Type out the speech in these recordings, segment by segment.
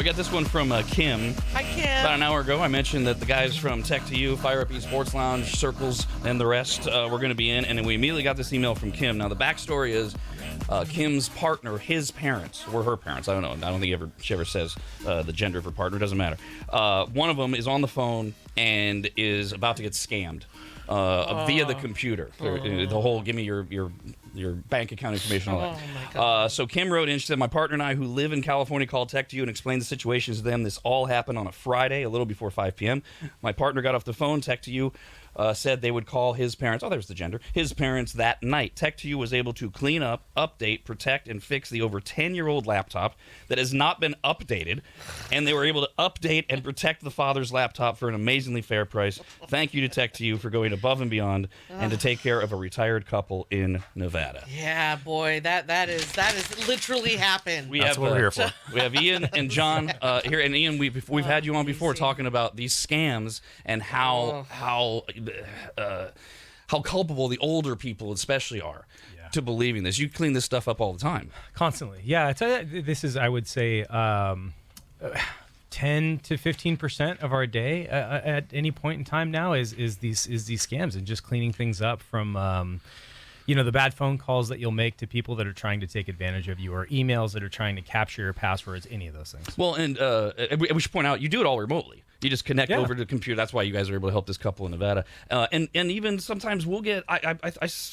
got this one from Kim. Hi, Kim. About an hour ago, I mentioned that the guys from Tech to You, FireUp Esports Lounge, Sircles, and the rest were going to be in, and then we immediately got this email from Kim. Now, the backstory is Kim's partner, his parents, were her parents. I don't know. I don't think she ever says the gender of her partner. It doesn't matter. One of them is on the phone and is about to get scammed via the computer. The whole, give me your bank account information, all that. Oh, my God. So Kim wrote in, she said, my partner and I, who live in California, called Tech to You and explained the situation to them. This all happened on a Friday, a little before 5 p.m. My partner got off the phone. Tech to You said they would call his parents. Oh, there's the gender. His parents that night. Tech to You was able to clean up, update, protect, and fix the over 10-year-old laptop that has not been updated. And they were able to update and protect the father's laptop for an amazingly fair price. Thank you to Tech to You for going above and beyond and to take care of a retired couple in Nevada. Yeah, boy, that is literally happened. That's what we're here for. We have Ian and John here, and Ian, we've had you on before talking about these scams and how culpable the older people especially are to believing this. You clean this stuff up all the time. Constantly. Yeah, this is, I would say, 10 to 15% of our day at any point in time now is these scams and just cleaning things up from the bad phone calls that you'll make to people that are trying to take advantage of you, or emails that are trying to capture your passwords, any of those things. Well, and we should point out, you do it all remotely. You just connect over to the computer. That's why you guys are able to help this couple in Nevada. And even sometimes we'll get,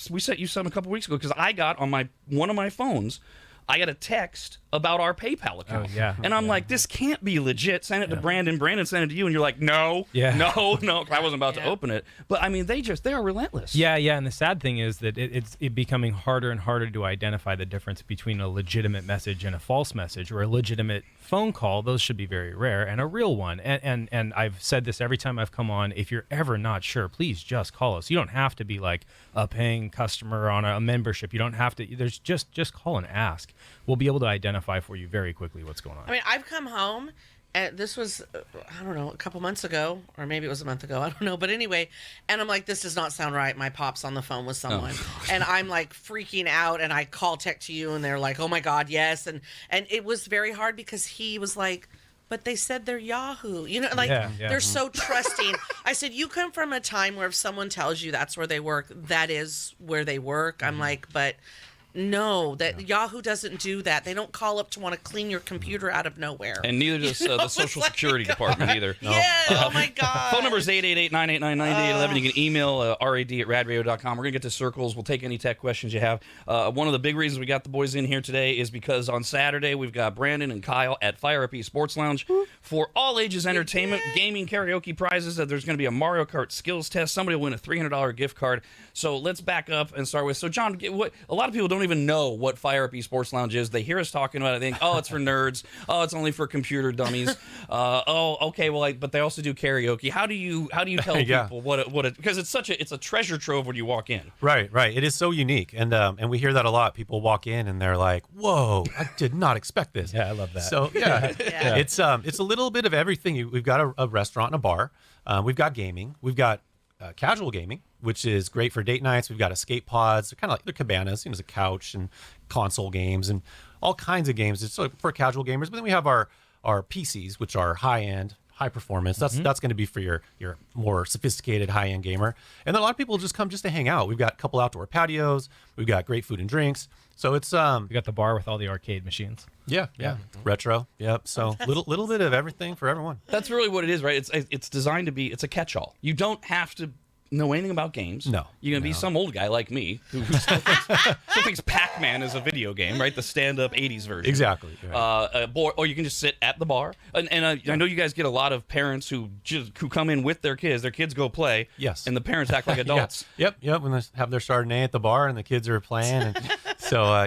we sent you some a couple weeks ago, because I got on one of my phones, I got a text about our PayPal account. Oh, yeah. And I'm like, this can't be legit. Send it to Brandon. Brandon sent it to you. And you're like, no. No. I wasn't about to open it. But, I mean, they are relentless. Yeah. And the sad thing is that it's becoming harder and harder to identify the difference between a legitimate message and a false message, or a legitimate phone call. Those should be very rare, and a real one. And I've said this every time I've come on. If you're ever not sure, please just call us. You don't have to be like a paying customer on a membership. You don't have to. There's just call and ask. We'll be able to identify for you very quickly what's going on. I mean, I've come home, and this was, I don't know, a couple months ago, or maybe it was a month ago, I don't know. But anyway, and I'm like, this does not sound right. My pop's on the phone with someone. And I'm like freaking out, and I call Tech to You, and they're like, oh my God, yes. And it was very hard, because he was like, but they said they're Yahoo. They're so trusting. I said, you come from a time where if someone tells you that's where they work, that is where they work. I'm like, but no, Yahoo doesn't do that. They don't call up to want to clean your computer out of nowhere. And neither does the Social Security Department either. No. Yeah, oh my God. Phone number is 888-989-9811. You can email rad@radradio.com. We're going to get to Sircles. We'll take any tech questions you have. One of the big reasons we got the boys in here today is because on Saturday we've got Brandon and Kyle at FireUp Esports Lounge for all ages entertainment, gaming, karaoke prizes. There's going to be a Mario Kart skills test. Somebody will win a $300 gift card. So let's back up and start with. So John, a lot of people don't even know what FireUp Esports Lounge is. They hear us talking about it. They think, oh, it's for nerds. Oh, it's only for computer dummies. Okay. Well, but they also do karaoke. How do you tell people what it? Because it's a treasure trove when you walk in. Right. It is so unique, and we hear that a lot. People walk in and they're like, "Whoa, I did not expect this." Yeah, I love that. So it's a little bit of everything. We've got a restaurant and a bar. We've got gaming. We've got casual gaming, which is great for date nights. We've got escape pods. They're kind of like they're cabanas. There's a couch and console games and all kinds of games. It's for casual gamers. But then we have our PCs, which are high end, high performance. That's going to be for your more sophisticated high end gamer. And then a lot of people just come just to hang out. We've got a couple outdoor patios. We've got great food and drinks. So it's we got the bar with all the arcade machines. Yeah. Retro. Yep. So little bit of everything for everyone. That's really what it is, right? It's designed to be. It's a catch-all. You don't have to know anything about games. No. You're going to be some old guy like me who still thinks Pac-Man is a video game, right? The stand-up 80s version. Exactly. Right. Or you can just sit at the bar. And I know you guys get a lot of parents who come in with their kids. Their kids go play. Yes. And the parents act like adults. Yep. When they have their Chardonnay at the bar and the kids are playing. And so,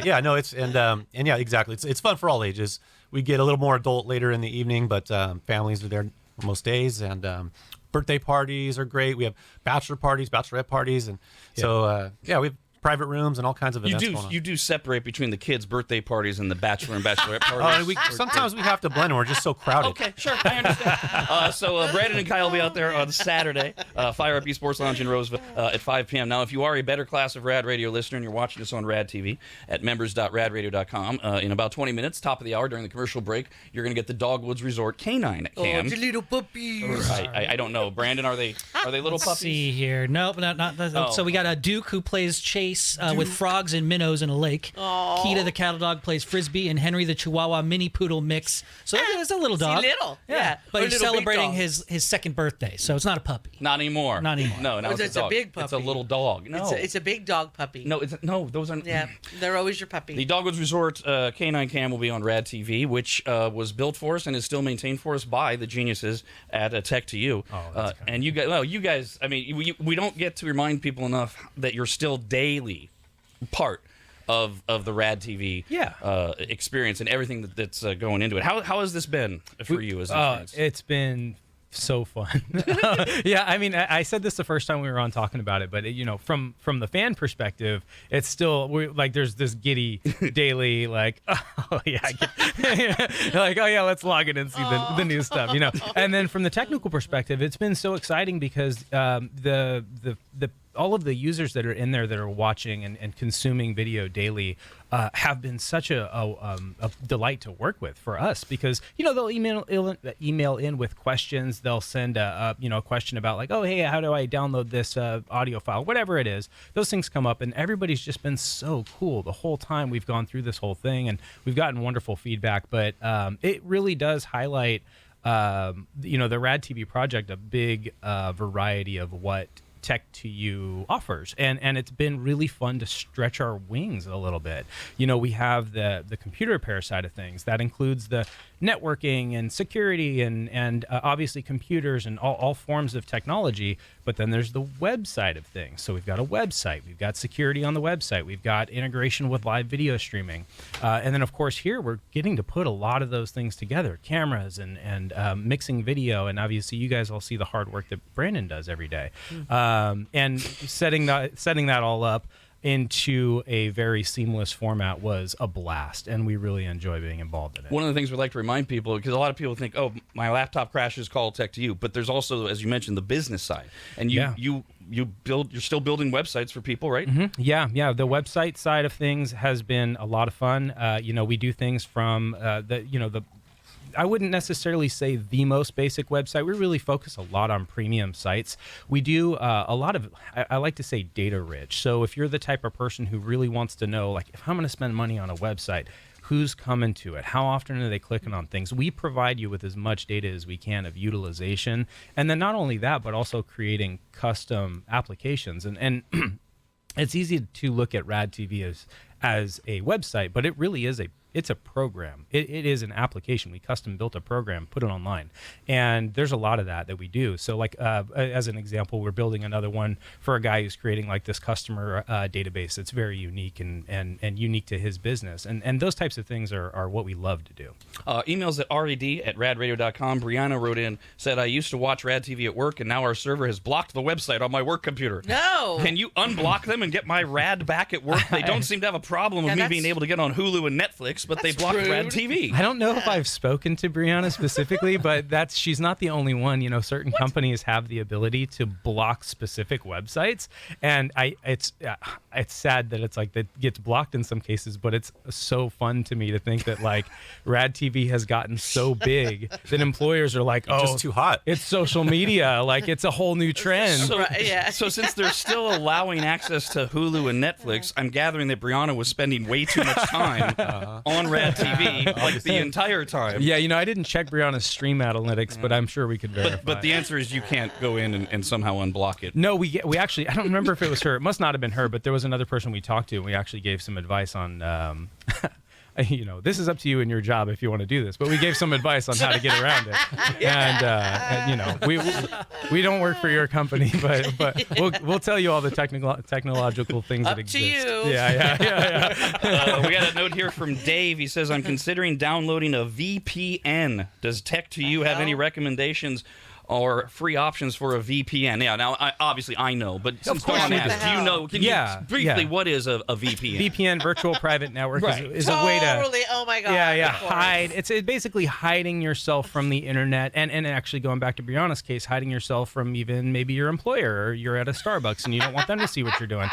exactly. It's fun for all ages. We get a little more adult later in the evening, but families are there most days. And birthday parties are great. We have bachelor parties, bachelorette parties. And so, we have private rooms and all kinds of events going on. You do separate between the kids' birthday parties and the bachelor and bachelorette parties. Oh, and sometimes we have to blend, and we're just so crowded. Okay, sure, I understand. So Brandon and Kyle will be out there on Saturday, FireUp Esports Lounge in Roseville at 5 p.m. Now, if you are a better class of Rad Radio listener and you're watching us on RADTV at members.radradio.com, in about 20 minutes, top of the hour during the commercial break, you're going to get the Dogwoods Resort Canine Cam. Oh, the little puppies. I don't know. Brandon, are they little Let's puppies? see here. Nope, not. Oh. So we got a Duke who plays chase with frogs and minnows in a lake. Aw. Keita the cattle dog plays frisbee, and Henry the Chihuahua mini poodle mix. So it's a little dog. Little, yeah. But Or he's little big celebrating dog. his second birthday, so it's not a puppy. Not anymore. Not anymore. No, now Oh, it's a it's a dog. big It's a puppy. little dog. No, It's a big dog puppy. no, those aren't. Yeah, they're always your The puppy. Dogwoods Resort Canine Cam will be on RADTV, which was built for us and is still maintained for us by the geniuses at Tech to You. Oh, that's kind and you guys, I mean, we don't get to remind people enough that you're still daily part of the RADTV experience and everything that's going into it. How has this been for you as an experience? It's been so fun. Yeah, I mean, I said this the first time we were on talking about it, but from the fan perspective, it's still there's this giddy daily like, oh yeah, like, oh yeah, let's log in and see the new stuff, And then from the technical perspective, it's been so exciting because the all of the users that are in there that are watching and consuming video daily have been such a delight to work with for us because they'll email in with questions. They'll send a question about like, oh hey, how do I download this audio file, whatever it is. Those things come up, and everybody's just been so cool the whole time we've gone through this whole thing, and we've gotten wonderful feedback. But it really does highlight the RADTV project, a big variety of what Tech to You offers, and it's been really fun to stretch our wings a little bit. We have the computer repair side of things that includes the networking and security and obviously computers and all forms of technology, but then there's the web side of things. So we've got a website, we've got security on the website, we've got integration with live video streaming, and then of course here we're getting to put a lot of those things together, cameras and mixing video, and obviously you guys all see the hard work that Brandon does every day. And setting that all up into a very seamless format was a blast, and we really enjoy being involved in it. One of the things we'd like to remind people, because a lot of people think, oh, my laptop crashes, call Tech to You, but there's also, as you mentioned, the business side, and you're still building websites for people, right? Mm-hmm. Yeah. The website side of things has been a lot of fun. We do things from I wouldn't necessarily say the most basic website. We really focus a lot on premium sites. We do a lot of, I like to say, data rich. So if you're the type of person who really wants to know, like, if I'm going to spend money on a website, who's coming to it? How often are they clicking on things? We provide you with as much data as we can of utilization. And then not only that, but also creating custom applications. And it's easy to look at RADTV as a website, but it really is it's a program. It is an application. We custom built a program, put it online, and there's a lot of that we do. So like as an example, we're building another one for a guy who's creating like this customer database that's very unique and unique to his business, and those types of things are what we love to do. Emails at rad@radradio.com. Brianna wrote in, said, I used to watch RADTV at work, and now our server has blocked the website on my work computer. No. Can you unblock them and get my Rad back at work? They don't seem to have a problem with me being able to get on Hulu and Netflix, but they blocked RADTV. I don't know if I've spoken to Brianna specifically, but she's not the only one. Certain companies have the ability to block specific websites, and it's sad that it's like that gets blocked in some cases, but it's so fun to me to think that like RADTV has gotten so big that employers are like, oh, just too hot. It's social media, like it's a whole new trend. So since they're still allowing access to Hulu and Netflix, I'm gathering that Brianna was spending way too much time on RADTV, like the entire time. Yeah, I didn't check Brianna's stream analytics, but I'm sure we could verify. But the answer is you can't go in and somehow unblock it. No, we actually, I don't remember if it was her. It must not have been her, but there was another person we talked to, and we actually gave some advice on this is up to you in your job if you want to do this, but we gave some advice on how to get around it. And we don't work for your company, but we'll tell you all the technological things up that exist. to you. Yeah. We got a note here from Dave. He says, I'm considering downloading a VPN. Does Tech to You have any recommendations are free options for a VPN. Yeah, now obviously I know, but since Dawn asked, do you know? Can you briefly what is a VPN? VPN, virtual private network, Right. is a way to Totally. Oh my god. yeah of course. hide. It's basically hiding yourself from the internet, and actually going back to Brianna's case, hiding yourself from even maybe your employer, or you're at a Starbucks and you don't want them to see what you're doing.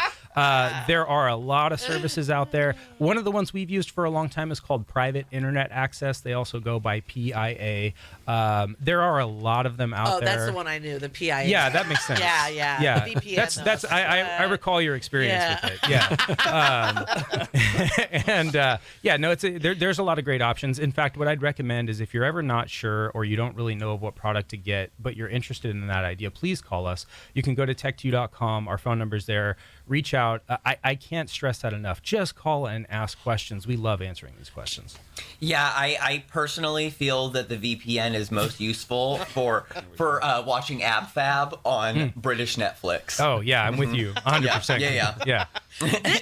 There are a lot of services out there. One of the ones we've used for a long time is called Private Internet Access. They also go by PIA. There are a lot of them out there. Oh, that's the one I knew. The PIA. Yeah, that makes sense. Yeah. VPN, That's I recall your experience with it. Yeah. There's a lot of great options. In fact, what I'd recommend is if you're ever not sure or you don't really know of what product to get, but you're interested in that idea, please call us. You can go to tech2.com. Our phone number's there. Reach out. I can't stress that enough. Just call and ask questions. We love answering these questions. Yeah, I personally feel that the VPN is most useful for watching AbFab on British Netflix. Oh, yeah, I'm with you 100%. Yeah.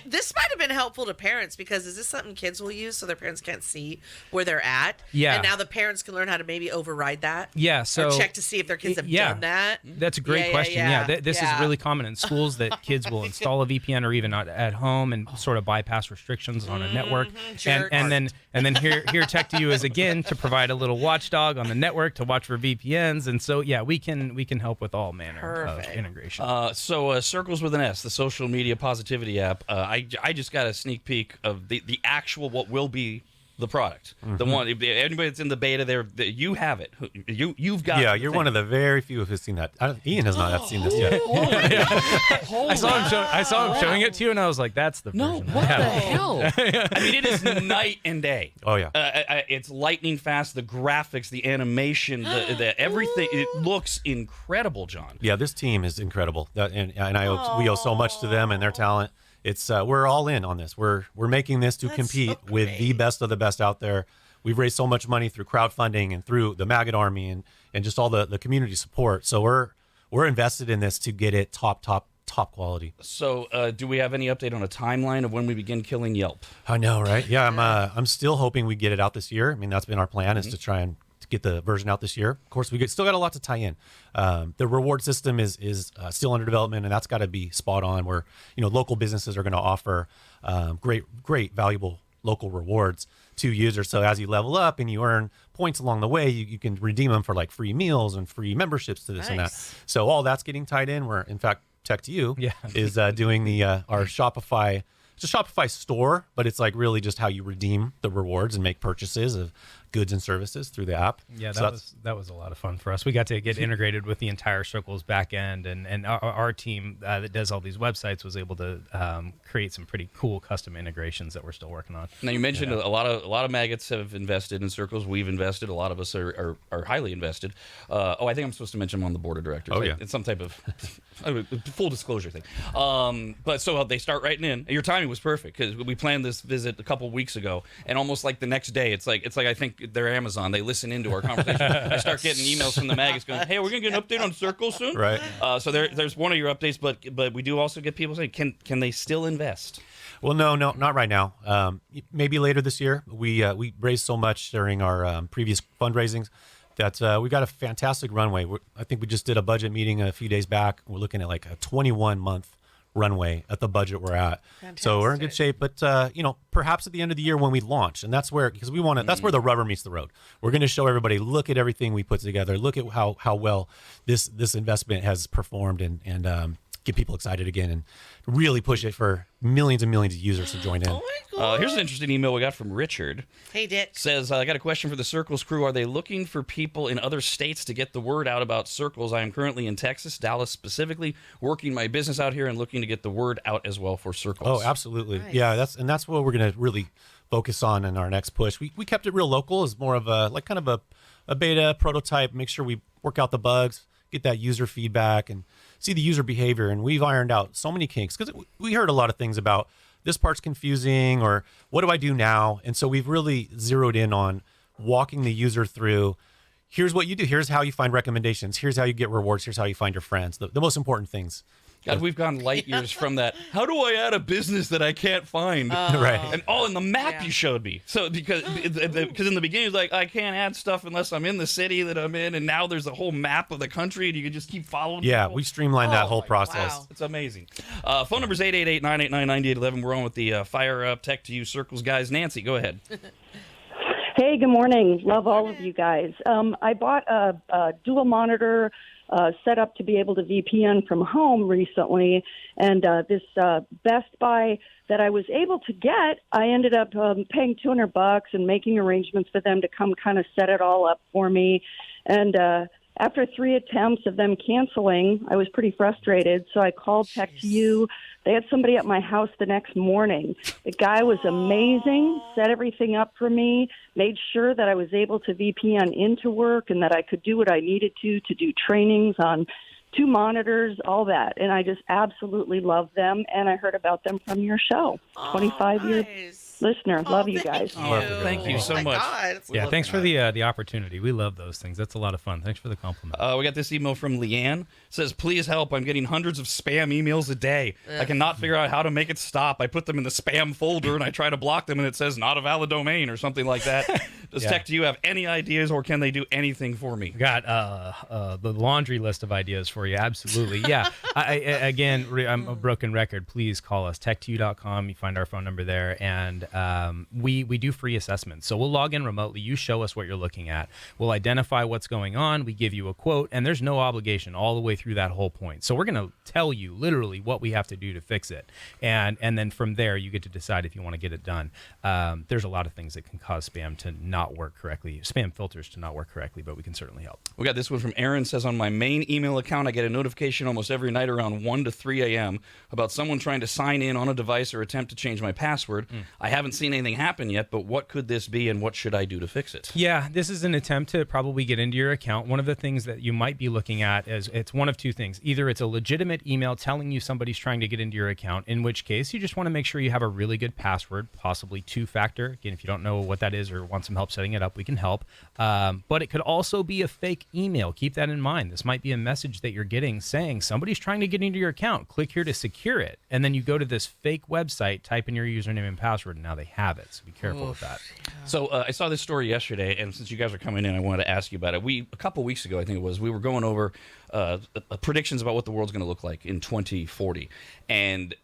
This might have been helpful to parents, because is this something kids will use so their parents can't see where they're at? Yeah. And now the parents can learn how to maybe override that. Yeah, so or check to see if their kids have done that. That's a great question. Yeah, this is really common in schools that kids will install a VPN or even not at home and sort of bypass restrictions on a network. And then here Tech to You is again to provide a little watchdog on the network to watch for VPNs. And so we can help with all manner of integration. So Sircles with an S, the social media positivity app. I just got a sneak peek of the actual what will be the product. The one, anybody that's in the beta there, you have it. You've got. Yeah, you're one of the very few who has seen that. Ian has not seen this yet. I saw him showing it to you, and I was like, "That's the version." What the hell? I mean, it is night and day. Oh yeah. It's lightning fast. The graphics, the animation, the everything. It looks incredible, John. Yeah, this team is incredible. We owe so much to them and their talent. It's we're all in on this. We're making this to compete with the best of the best out there. We've raised so much money through crowdfunding and through the Maggot Army and just all the community support. So we're invested in this to get it top quality. So do we have any update on a timeline of when we begin killing Yelp? I know, right? Yeah, I'm still hoping we get it out this year. I mean, that's been our plan is to try and get the version out this year. Of course, still got a lot to tie in. The reward system is still under development, and that's got to be spot on. Where local businesses are going to offer great, valuable local rewards to users. So as you level up and you earn points along the way, you can redeem them for like free meals and free memberships to this and that. So all that's getting tied in. We're in fact Tech to You is doing the our Shopify. It's a Shopify store, but it's like really just how you redeem the rewards and make purchases of goods and services through the app. Yeah, that was a lot of fun for us. We got to get integrated with the entire Sircles back end, and our team that does all these websites was able to create some pretty cool custom integrations that we're still working on. Now you mentioned a lot of maggots have invested in Sircles. We've invested. A lot of us are highly invested. I think I'm supposed to mention them on the board of directors. It's some type of full disclosure thing. But so they start writing in. Your timing was perfect because we planned this visit a couple weeks ago, and almost like the next day, it's like I think they're Amazon. They listen into our conversation. I start getting emails from the maggots going, "Hey, we're gonna get an update on Sircles soon." Right. So there's one of your updates, but we do also get people saying, "Can they still invest?" Well, no, not right now. Maybe later this year. We raised so much during our previous fundraisings that we got a fantastic runway. I think we just did a budget meeting a few days back. We're looking at like a 21-month runway at the budget we're at. Fantastic. So we're in good shape, but perhaps at the end of the year when we launch, and that's where, because we want to, that's where the rubber meets the road. We're going to show everybody, look at everything we put together, look at how well this investment has performed, and get people excited again and really push it for millions and millions of users to join in. Oh my God. Here's an interesting email we got from Richard. Hey, Dick. Says, I got a question for the Sircles crew. Are they looking for people in other states to get the word out about Sircles? I am currently in Texas, Dallas specifically, working my business out here and looking to get the word out as well for Sircles. Oh, absolutely. Nice. Yeah, that's what we're going to really focus on in our next push. We kept it real local as more of a beta prototype, make sure we work out the bugs, get that user feedback, and see the user behavior. And we've ironed out so many kinks because we heard a lot of things about this part's confusing or what do I do now? And so we've really zeroed in on walking the user through. Here's what you do. Here's how you find recommendations. Here's how you get rewards. Here's how you find your friends. The most important things God, we've gone light years from that. How do I add a business that I can't find? Right. And in the map you showed me. So because in the beginning it was like I can't add stuff unless I'm in the city that I'm in, and now there's a whole map of the country, and you can just keep following. Yeah, people. we streamlined that whole my process. wow. It's amazing. Phone number is 888-989-9811. We're on with the FireUp Tech to You Circles guys. Nancy, go ahead. Hey, good morning. Love all of you guys. I bought a dual monitor set up to be able to VPN from home recently, and this Best Buy that I was able to get, I ended up paying $200 and making arrangements for them to come kind of set it all up for me. And after 3 attempts of them canceling, I was pretty frustrated, so I called Tech2U. They had somebody at my house the next morning. The guy was amazing, set everything up for me, made sure that I was able to VPN into work and that I could do what I needed to do trainings on 2 monitors, all that. And I just absolutely love them, and I heard about them from your show. 25-year listener. Love you guys. Thank you so much. Yeah, thanks for the opportunity. We love those things. That's a lot of fun. Thanks for the compliment. We got this email from Leanne. It says, please help. I'm getting hundreds of spam emails a day. I cannot figure out how to make it stop. I put them in the spam folder and I try to block them and it says not a valid domain or something like that. Does Tech to You have any ideas, or can they do anything for me? Got the laundry list of ideas for you. Absolutely. Yeah. I'm a broken record. Please call us, tech2u.com. You find our phone number there. And we do free assessments. So we'll log in remotely. You show us what you're looking at. We'll identify what's going on. We give you a quote, and there's no obligation all the way through that whole point. So we're going to tell you literally what we have to do to fix it. And then from there, you get to decide if you want to get it done. There's a lot of things that can cause spam to not work correctly, spam filters to not work correctly, but we can certainly help. We got this one from Aaron. Says, on my main email account, I get a notification almost every night around 1 to 3 a.m. about someone trying to sign in on a device or attempt to change my password. I haven't seen anything happen yet, but what could this be and what should I do to fix it? Yeah, this is an attempt to probably get into your account. One of the things that you might be looking at is it's one of two things. Either it's a legitimate email telling you somebody's trying to get into your account, in which case you just want to make sure you have a really good password, possibly 2-factor. Again, if you don't know what that is or want some help setting it up, we can help. But it could also be a fake email. Keep that in mind. This might be a message that you're getting saying somebody's trying to get into your account. Click here to secure it. And then you go to this fake website, type in your username and password, and now they have it. So be careful with that. So I saw this story yesterday, and since you guys are coming in, I wanted to ask you about it. A couple weeks ago, I think it was, we were going over predictions about what the world's going to look like in 2040. And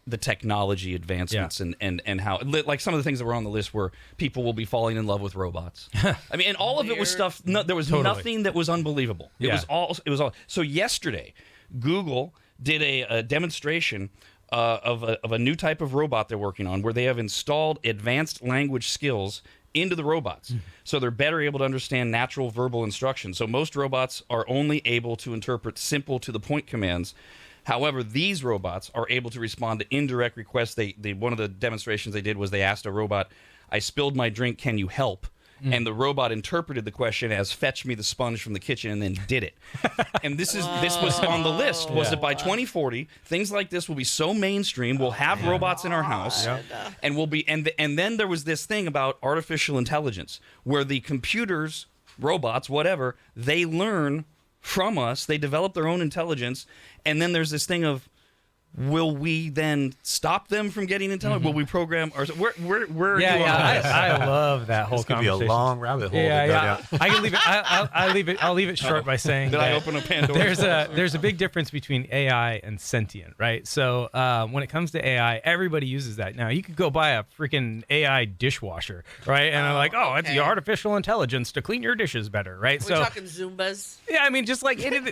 the technology advancements and how, like, some of the things that were on the list were people will be falling in love with robots. I mean, and all of it was stuff. There was nothing that was unbelievable. It was all. So yesterday, Google did a demonstration of a new type of robot they're working on, where they have installed advanced language skills into the robots, so they're better able to understand natural verbal instructions. So most robots are only able to interpret simple to the point commands. However, these robots are able to respond to indirect requests. One of the demonstrations they did was they asked a robot, "I spilled my drink, can you help?" And the robot interpreted the question as, "Fetch me the sponge from the kitchen," and then did it. And this was on the list. Was that by 2040, things like this will be so mainstream, we'll have robots in our house, and we'll be and then there was this thing about artificial intelligence, where the computers, robots, whatever, they learn from us, they develop their own intelligence, and then there's this thing of, will we then stop them from getting intelligent? Will we program? Or where are you on this? I love that whole This could conversation. be a long rabbit hole. Yeah. I can leave it. I'll leave it short by saying Did I open a Pandora's box? there's a big difference between AI and sentient, right? So when it comes to AI, everybody uses that. Now you could go buy a freaking AI dishwasher, right? And I'm like, it's the artificial intelligence to clean your dishes better, right? We're talking Zumbas. Yeah, I mean, just like anything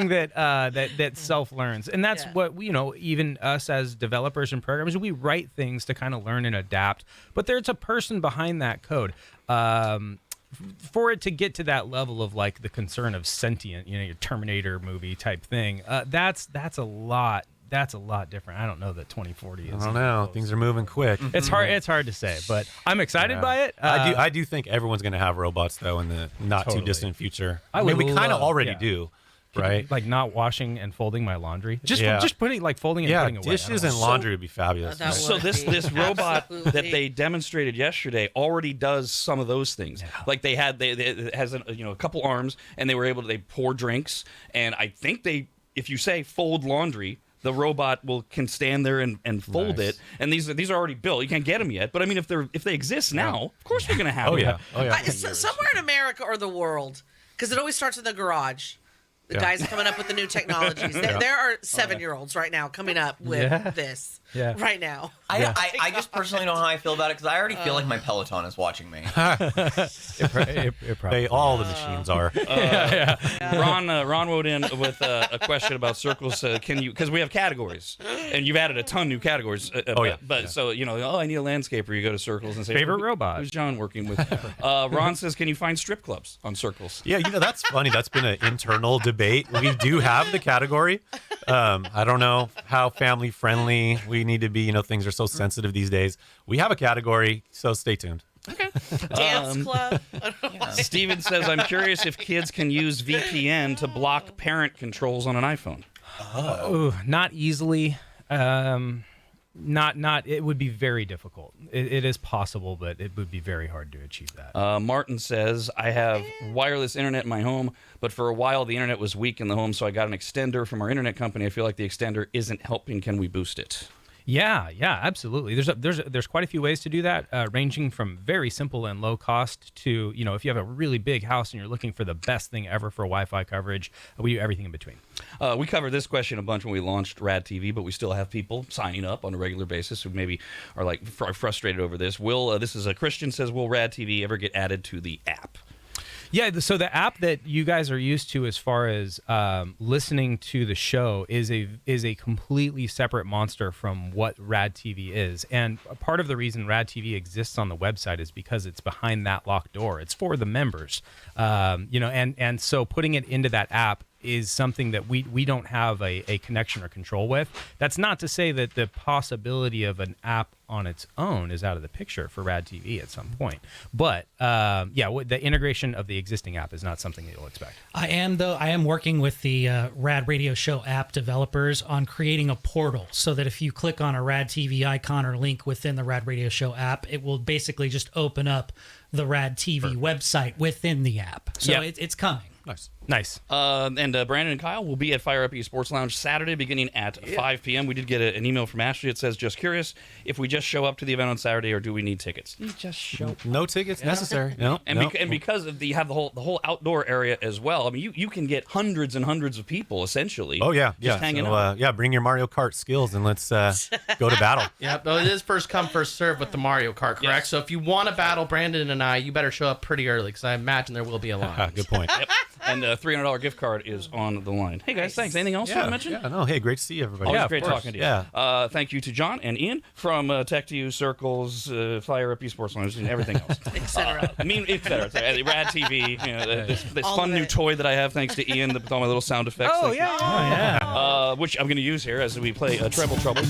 that self-learns. And that's what, even us as developers and programmers, we write things to kind of learn and adapt. But there's a person behind that code. For it to get to that level of, like, the concern of sentient, your Terminator movie type thing, that's a lot. That's a lot different. I don't know that 2040 is. I don't know. Things are moving quick. It's hard to say, but I'm excited by it. I do think everyone's going to have robots, though, in the not too distant future. I mean, we would kind of love- already yeah. do. Right, like not washing and folding my laundry, just putting, like, folding and putting away. Dishes and laundry would be fabulous. So this robot that they demonstrated yesterday already does some of those things. Yeah. Like it has a couple arms, and they were able to pour drinks, and I think they if you say fold laundry, the robot can stand there and fold it. And these are already built. You can't get them yet, but I mean, if they exist now, of course we're gonna have them. Oh yeah. Somewhere in America or the world, because it always starts in the garage. The guys coming up with the new technologies. There are 7-year-olds right now coming up with this right now. I just personally know how I feel about it because I already feel like my Peloton is watching me. It probably All the machines are. Ron wrote in with a question about Sircles. Can you, because we have categories, and you've added a ton new categories. So I need a landscaper. You go to Sircles and say Favorite robot. Who's John working with? Ron says, can you find strip clubs on Sircles? Yeah, that's funny. That's been an internal debate. We do have the category. I don't know how family friendly we need to be. Things are so sensitive these days. We have a category, so stay tuned. Okay. Dance club. Steven says, I'm curious if kids can use VPN to block parent controls on an iPhone. Not easily. It would be very difficult. It is possible, but it would be very hard to achieve that. Martin says, I have wireless internet in my home, but for a while the internet was weak in the home, so I got an extender from our internet company. I feel like the extender isn't helping. Can we boost it? Yeah, absolutely. There's quite a few ways to do that, ranging from very simple and low cost to, if you have a really big house and you're looking for the best thing ever for Wi-Fi coverage, we do everything in between. We covered this question a bunch when we launched RADTV, but we still have people signing up on a regular basis who maybe are frustrated over this. This is a Christian says, will RADTV ever get added to the app? Yeah, so the app that you guys are used to as far as listening to the show is a completely separate monster from what RADTV is. And part of the reason RADTV exists on the website is because it's behind that locked door. It's for the members, and so putting it into that app is something that we don't have a connection or control with. That's not to say that the possibility of an app on its own is out of the picture for RADTV at some point. But the integration of the existing app is not something that you'll expect. I am working with the Rad Radio Show app developers on creating a portal so that if you click on a Rad TV icon or link within the Rad Radio Show app, it will basically just open the Rad TV website within the app. So it's coming. Nice. And Brandon and Kyle will be at FireUp Esports Lounge Saturday beginning at 5 p.m. We did get an email from Ashley. It says, just curious if we just show up to the event on Saturday or do we need tickets? You just show. No tickets necessary. No. Because you have the whole outdoor area as well. I mean, you can get hundreds and hundreds of people essentially. Oh yeah, just hanging out. Bring your Mario Kart skills and let's go to battle. Yeah, but it is first come first serve with the Mario Kart, correct? Yes. So if you want to battle Brandon and I, you better show up pretty early because I imagine there will be a line. Good point. Yep. And a $300 gift card is on the line. Hey guys, thanks. Anything else you want to mention? Yeah, no. Hey, great to see everybody. Always great talking to you. Yeah. Thank you to John and Ian from Tech to You, Sircles, FireUp Esports Lounge, and everything else. Etc. etc. Rad TV, this fun new toy that I have thanks to Ian with all my little sound effects. Oh yeah. Which I'm going to use here as we play Treble Trouble.